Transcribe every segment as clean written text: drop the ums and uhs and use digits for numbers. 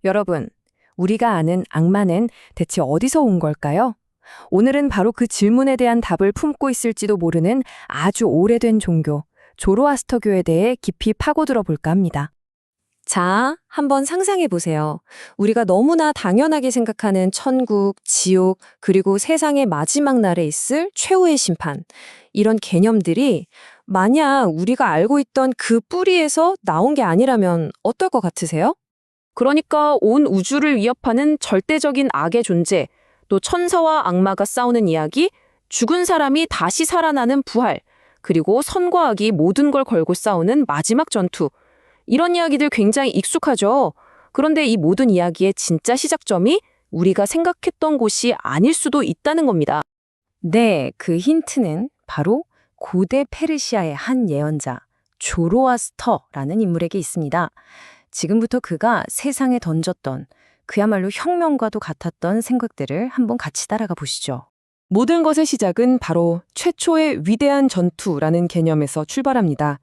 여러분, 우리가 아는 악마는 대체 어디서 온 걸까요? 오늘은 바로 그 질문에 대한 답을 품고 있을지도 모르는 아주 오래된 종교, 조로아스터교에 대해 깊이 파고들어 볼까 합니다. 자, 한번 상상해 보세요. 우리가 너무나 당연하게 생각하는 천국, 지옥, 그리고 세상의 마지막 날에 있을 최후의 심판. 이런 개념들이 만약 우리가 알고 있던 그 뿌리에서 나온 게 아니라면 어떨 것 같으세요? 그러니까 온 우주를 위협하는 절대적인 악의 존재, 또 천사와 악마가 싸우는 이야기, 죽은 사람이 다시 살아나는 부활, 그리고 선과 악이 모든 걸 걸고 싸우는 마지막 전투. 이런 이야기들 굉장히 익숙하죠. 그런데 이 모든 이야기의 진짜 시작점이 우리가 생각했던 곳이 아닐 수도 있다는 겁니다. 네, 그 힌트는 바로 고대 페르시아의 한 예언자, 조로아스터라는 인물에게 있습니다. 지금부터 그가 세상에 던졌던 그야말로 혁명과도 같았던 생각들을 한번 같이 따라가 보시죠. 모든 것의 시작은 바로 최초의 위대한 전투라는 개념에서 출발합니다.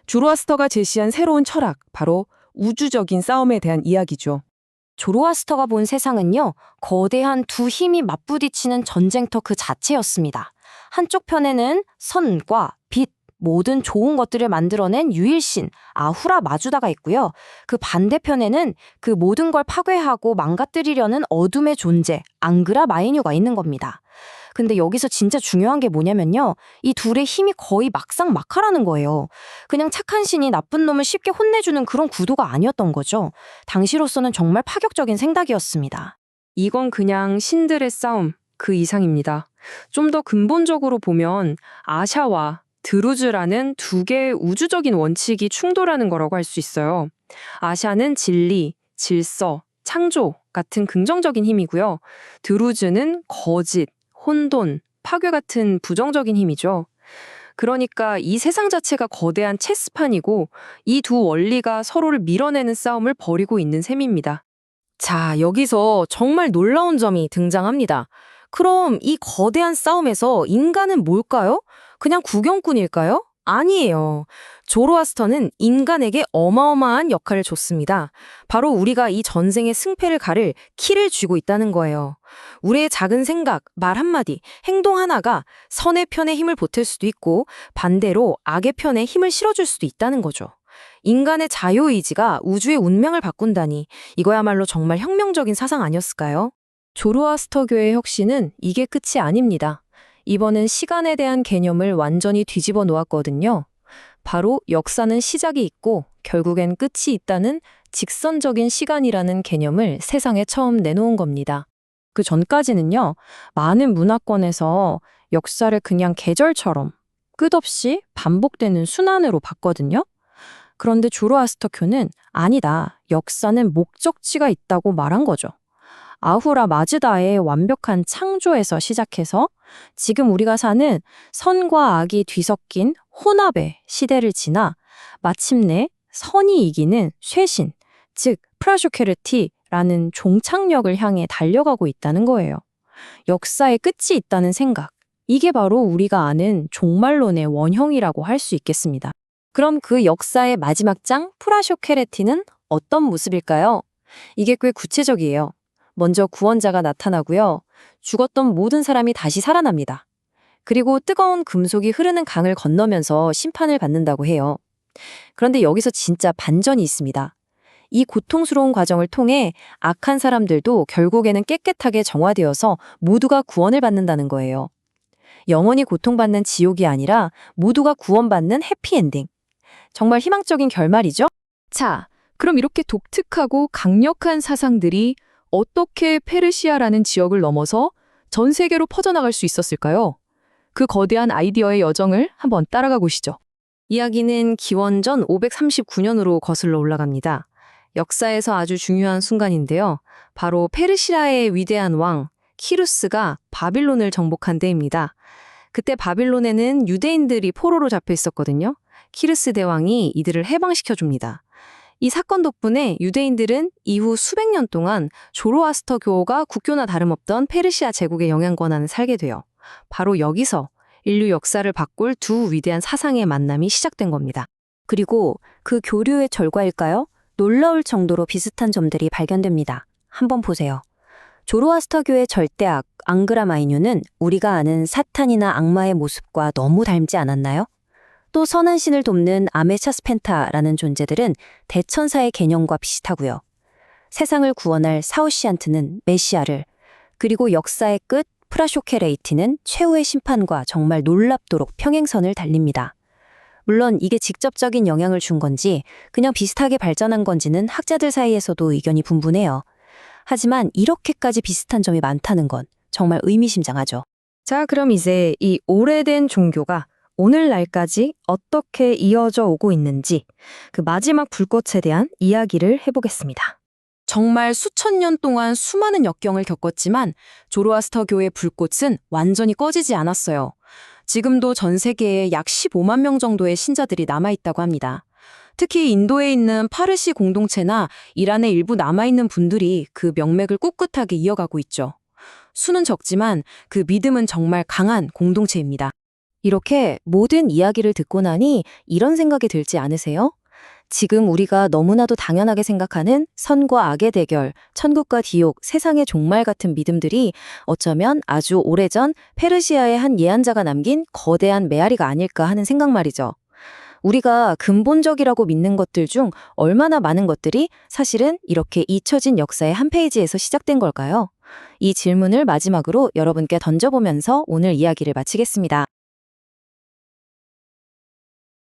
조로아스터가 제시한 새로운 철학, 바로 우주적인 싸움에 대한 이야기죠. 조로아스터가 본 세상은요, 거대한 두 힘이 맞부딪히는 전쟁터 그 자체였습니다. 한쪽 편에는 선과 빛, 모든 좋은 것들을 만들어낸 유일신, 아후라 마주다가 있고요. 그 반대편에는 그 모든 걸 파괴하고 망가뜨리려는 어둠의 존재, 앙그라 마이뉴가 있는 겁니다. 근데 여기서 진짜 중요한 게 뭐냐면요. 이 둘의 힘이 거의 막상막하라는 거예요. 그냥 착한 신이 나쁜 놈을 쉽게 혼내주는 그런 구도가 아니었던 거죠. 당시로서는 정말 파격적인 생각이었습니다. 이건 그냥 신들의 싸움, 그 이상입니다. 좀 더 근본적으로 보면 아샤와 드루즈라는 두 개의 우주적인 원칙이 충돌하는 거라고 할 수 있어요. 아샤는 진리, 질서, 창조 같은 긍정적인 힘이고요. 드루즈는 거짓, 혼돈, 파괴 같은 부정적인 힘이죠. 그러니까 이 세상 자체가 거대한 체스판이고 이 두 원리가 서로를 밀어내는 싸움을 벌이고 있는 셈입니다. 자, 여기서 정말 놀라운 점이 등장합니다. 그럼 이 거대한 싸움에서 인간은 뭘까요? 그냥 구경꾼일까요? 아니에요. 조로아스터는 인간에게 어마어마한 역할을 줬습니다. 바로 우리가 이 전쟁의 승패를 가를 키를 쥐고 있다는 거예요. 우리의 작은 생각, 말 한마디, 행동 하나가 선의 편에 힘을 보탤 수도 있고 반대로 악의 편에 힘을 실어줄 수도 있다는 거죠. 인간의 자유의지가 우주의 운명을 바꾼다니 이거야말로 정말 혁명적인 사상 아니었을까요? 조로아스터교의 혁신은 이게 끝이 아닙니다. 이번엔 시간에 대한 개념을 완전히 뒤집어 놓았거든요. 바로 역사는 시작이 있고 결국엔 끝이 있다는 직선적인 시간이라는 개념을 세상에 처음 내놓은 겁니다. 그 전까지는요, 많은 문화권에서 역사를 그냥 계절처럼 끝없이 반복되는 순환으로 봤거든요. 그런데 조로아스터교는 아니다, 역사는 목적지가 있다고 말한 거죠. 아후라 마즈다의 완벽한 창조에서 시작해서 지금 우리가 사는 선과 악이 뒤섞인 혼합의 시대를 지나 마침내 선이 이기는 쇄신, 즉 프라쇼케르티라는 종착역을 향해 달려가고 있다는 거예요. 역사의 끝이 있다는 생각, 이게 바로 우리가 아는 종말론의 원형이라고 할 수 있겠습니다. 그럼 그 역사의 마지막 장 프라쇼케르티는 어떤 모습일까요? 이게 꽤 구체적이에요. 먼저 구원자가 나타나고요. 죽었던 모든 사람이 다시 살아납니다. 그리고 뜨거운 금속이 흐르는 강을 건너면서 심판을 받는다고 해요. 그런데 여기서 진짜 반전이 있습니다. 이 고통스러운 과정을 통해 악한 사람들도 결국에는 깨끗하게 정화되어서 모두가 구원을 받는다는 거예요. 영원히 고통받는 지옥이 아니라 모두가 구원받는 해피엔딩. 정말 희망적인 결말이죠? 자, 그럼 이렇게 독특하고 강력한 사상들이 어떻게 페르시아라는 지역을 넘어서 전 세계로 퍼져나갈 수 있었을까요? 그 거대한 아이디어의 여정을 한번 따라가 보시죠. 이야기는 기원전 539년으로 거슬러 올라갑니다. 역사에서 아주 중요한 순간인데요. 바로 페르시아의 위대한 왕 키루스가 바빌론을 정복한 때입니다. 그때 바빌론에는 유대인들이 포로로 잡혀 있었거든요. 키루스 대왕이 이들을 해방시켜줍니다. 이 사건 덕분에 유대인들은 이후 수백 년 동안 조로아스터교가 국교나 다름없던 페르시아 제국의 영향권 안에 살게 돼요. 바로 여기서 인류 역사를 바꿀 두 위대한 사상의 만남이 시작된 겁니다. 그리고 그 교류의 결과일까요? 놀라울 정도로 비슷한 점들이 발견됩니다. 한번 보세요. 조로아스터교의 절대악 앙그라마이뉴는 우리가 아는 사탄이나 악마의 모습과 너무 닮지 않았나요? 또 선한 신을 돕는 아메차스펜타라는 존재들은 대천사의 개념과 비슷하고요. 세상을 구원할 사오시안트는 메시아를, 그리고 역사의 끝 프라쇼케레이티는 최후의 심판과 정말 놀랍도록 평행선을 달립니다. 물론 이게 직접적인 영향을 준 건지 그냥 비슷하게 발전한 건지는 학자들 사이에서도 의견이 분분해요. 하지만 이렇게까지 비슷한 점이 많다는 건 정말 의미심장하죠. 자, 그럼 이제 이 오래된 종교가 오늘날까지 어떻게 이어져 오고 있는지 그 마지막 불꽃에 대한 이야기를 해보겠습니다. 정말 수천 년 동안 수많은 역경을 겪었지만 조로아스터 교의 불꽃은 완전히 꺼지지 않았어요. 지금도 전 세계에 약 15만 명 정도의 신자들이 남아있다고 합니다. 특히 인도에 있는 파르시 공동체나 이란의 일부 남아있는 분들이 그 명맥을 꿋꿋하게 이어가고 있죠. 수는 적지만 그 믿음은 정말 강한 공동체입니다. 이렇게 모든 이야기를 듣고 나니 이런 생각이 들지 않으세요? 지금 우리가 너무나도 당연하게 생각하는 선과 악의 대결, 천국과 지옥, 세상의 종말 같은 믿음들이 어쩌면 아주 오래전 페르시아의 한 예언자가 남긴 거대한 메아리가 아닐까 하는 생각 말이죠. 우리가 근본적이라고 믿는 것들 중 얼마나 많은 것들이 사실은 이렇게 잊혀진 역사의 한 페이지에서 시작된 걸까요? 이 질문을 마지막으로 여러분께 던져보면서 오늘 이야기를 마치겠습니다.